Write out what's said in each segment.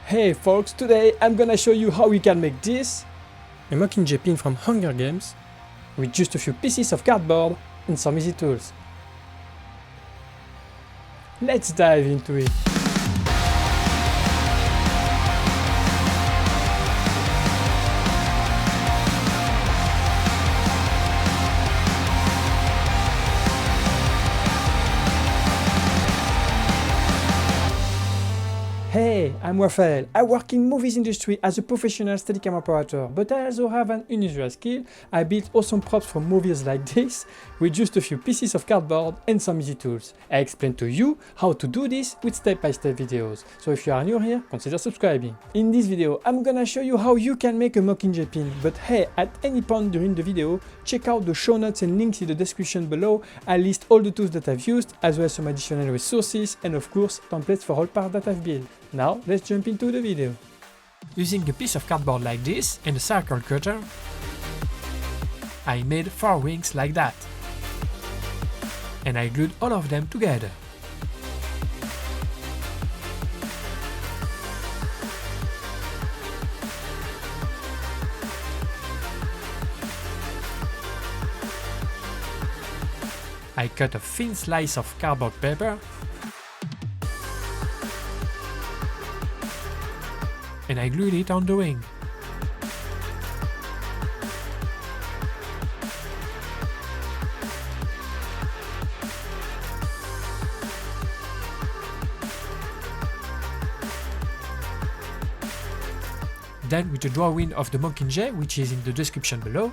Hey folks, today I'm gonna show you how we can make this, a Mockingjay pin from Hunger Games, with just a few pieces of cardboard and some easy tools. Let's dive into it. Hey, I'm Raphael. I work in movies industry as a professional Steadicam operator, but I also have an unusual skill. I built awesome props for movies like this, with just a few pieces of cardboard and some easy tools. I explain to you how to do this with step-by-step videos, so if you are new here, consider subscribing. In this video, I'm gonna show you how you can make a Mockingjay pin, but hey, at any point during the video, check out the show notes and links in the description below. I list all the tools that I've used, as well as some additional resources, and of course, templates for all parts that I've built. Now, let's jump into the video. Using a piece of cardboard like this and a circle cutter, I made 4 wings like that. And I glued all of them together. I cut a thin slice of cardboard paper and I glued it on the wing. Then, with the drawing of the Mockingjay, which is in the description below,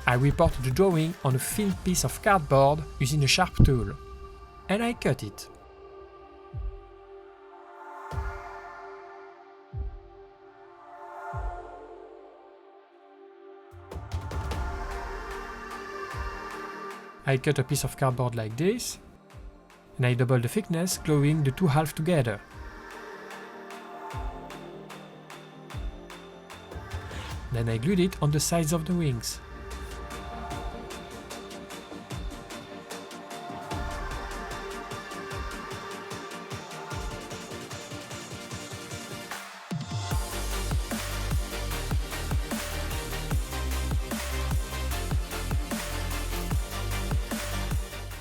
I reported the drawing on a thin piece of cardboard using a sharp tool, and I cut it. I cut a piece of cardboard like this, and I double the thickness, gluing the 2 halves together. Then I glued it on the sides of the wings.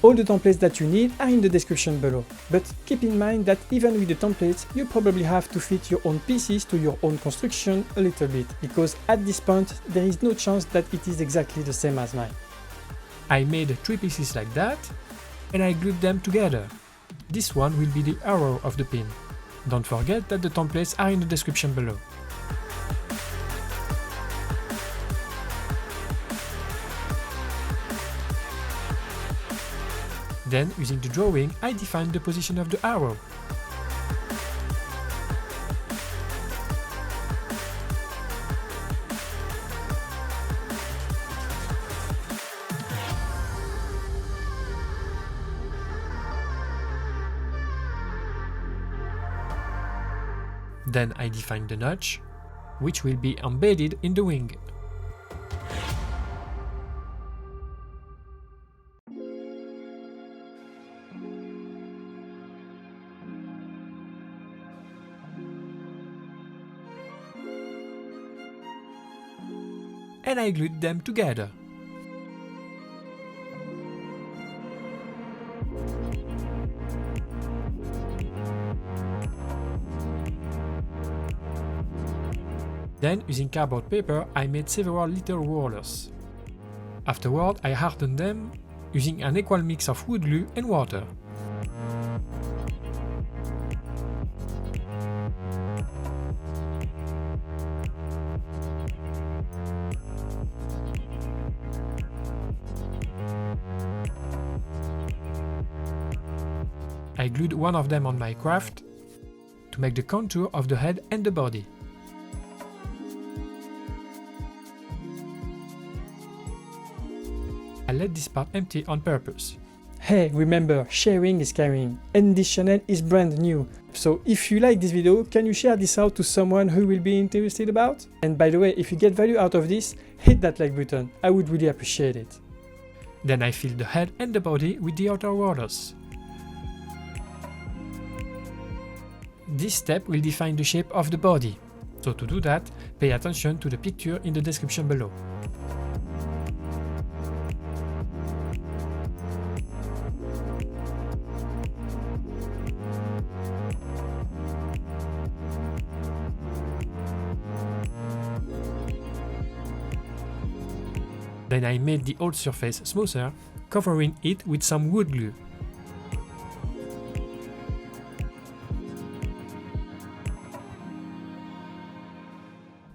All the templates that you need are in the description below, but keep in mind that even with the templates, you probably have to fit your own pieces to your own construction a little bit, because at this point there is no chance that it is exactly the same as mine. I made 3 pieces like that, and I glued them together. This one will be the arrow of the pin. Don't forget that the templates are in the description below. Then, using the drawing, I defined the position of the arrow. Then I defined the notch, which will be embedded in the wing. And I glued them together. Then, using cardboard paper, I made several little rollers. Afterward, I hardened them using an equal mix of wood glue and water. I glued one of them on my craft to make the contour of the head and the body. I let this part empty on purpose. Hey, remember, sharing is caring, and this channel is brand new. So if you like this video, can you share this out to someone who will be interested about? And by the way, if you get value out of this, hit that like button, I would really appreciate it. Then I filled the head and the body with the outer rollers. this step will define the shape of the body. So to do that, pay attention to the picture in the description below. Then I made the old surface smoother, covering it with some wood glue.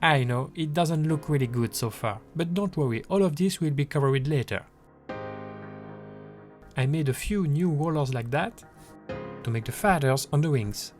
I know, it doesn't look really good so far, but don't worry, all of this will be covered later. I made a few new rollers like that to make the feathers on the wings.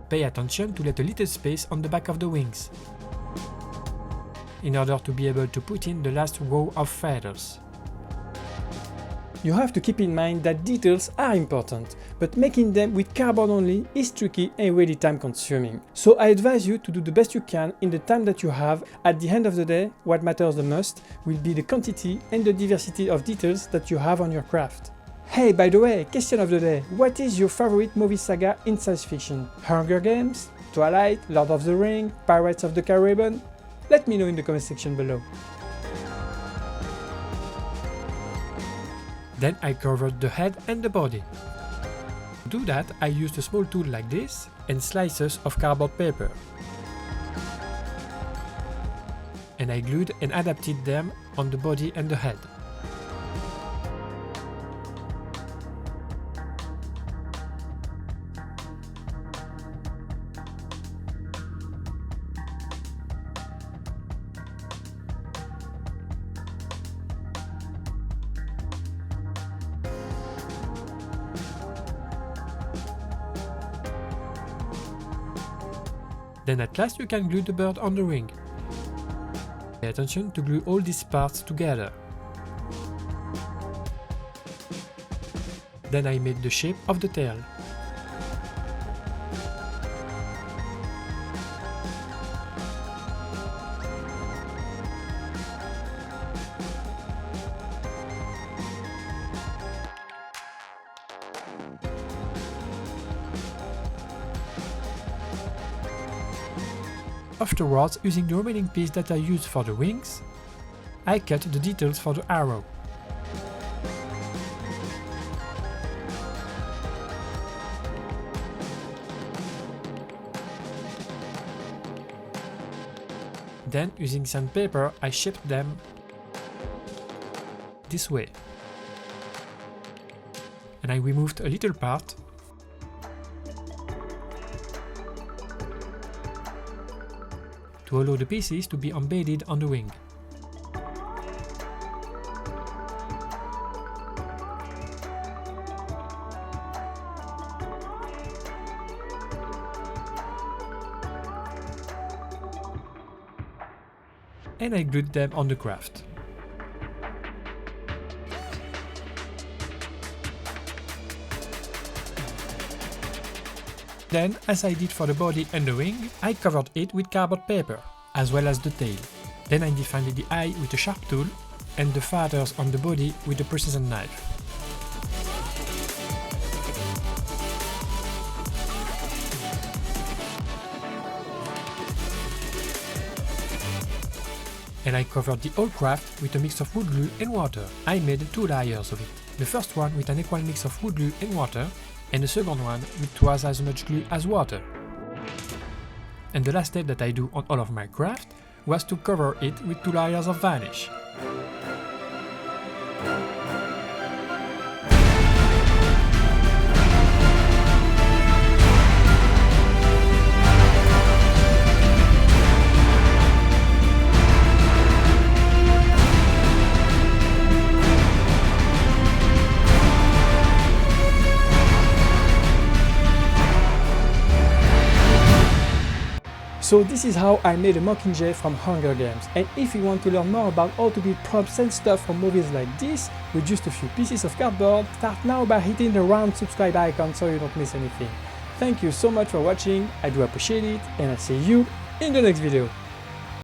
Pay attention to let a little space on the back of the wings, in order to be able to put in the last row of feathers. You have to keep in mind that details are important, but making them with cardboard only is tricky and really time consuming. So I advise you to do the best you can in the time that you have. At the end of the day, what matters the most will be the quantity and the diversity of details that you have on your craft. Hey, by the way, question of the day, what is your favorite movie saga in science fiction? Hunger Games? Twilight? Lord of the Rings? Pirates of the Caribbean? Let me know in the comment section below. Then I covered the head and the body. To do that, I used a small tool like this and slices of cardboard paper. And I glued and adapted them on the body and the head. Then at last you can glue the bird on the ring. Pay attention to glue all these parts together. Then I made the shape of the tail. Afterwards, using the remaining piece that I used for the wings, I cut the details for the arrow. Then, using sandpaper, I shaped them this way. And I removed a little part to allow the pieces to be embedded on the wing. And I glued them on the craft. Then, as I did for the body and the wing, I covered it with cardboard paper, as well as the tail. Then I defined the eye with a sharp tool, and the feathers on the body with a precision knife. And I covered the whole craft with a mix of wood glue and water. I made 2 layers of it. The first one with an equal mix of wood glue and water, and the second one with twice as much glue as water. And the last step that I do on all of my craft was to cover it with 2 layers of varnish. So this is how I made a Mockingjay from Hunger Games, and if you want to learn more about how to build props and stuff for movies like this with just a few pieces of cardboard, start now by hitting the round subscribe icon so you don't miss anything. Thank you so much for watching, I do appreciate it, and I'll see you in the next video.